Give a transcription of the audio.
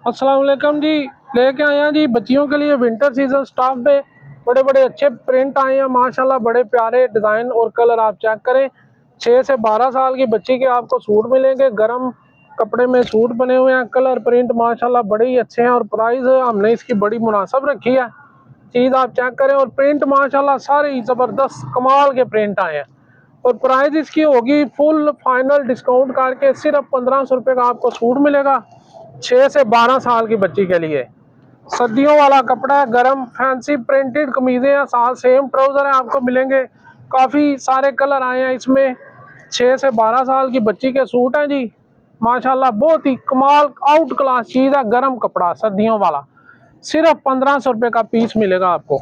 अस्सलाम वालेकुम जी। लेके आए हैं जी बच्चियों के लिए विंटर सीजन स्टॉक पे बड़े बड़े अच्छे प्रिंट आए हैं माशाल्लाह। बड़े प्यारे डिज़ाइन और कलर आप चेक करें। 6 से 12 साल की बच्ची के आपको सूट मिलेंगे। गर्म कपड़े में सूट बने हुए हैं। कलर प्रिंट माशाल्लाह बड़े ही अच्छे हैं और प्राइस हमने इसकी बड़ी मुनासिब रखी है। चीज़ आप चेक करें और प्रिंट माशाल्लाह सारे ही ज़बरदस्त कमाल के प्रिंट आए हैं। और प्राइस इसकी होगी फुल फाइनल डिस्काउंट करके सिर्फ 1500 रुपये का आपको सूट मिलेगा 6 से 12 साल की बच्ची के लिए। सर्दियों वाला कपड़ा है, गर्म फैंसी प्रिंटेड कमीजें हैं, साथ सेम ट्राउजर है आपको मिलेंगे। काफ़ी सारे कलर आए हैं इसमें। 6 से 12 साल की बच्ची के सूट हैं जी माशाल्लाह। बहुत ही कमाल आउट क्लास चीज़ है। गर्म कपड़ा सर्दियों वाला सिर्फ 1500 रुपये का पीस मिलेगा आपको।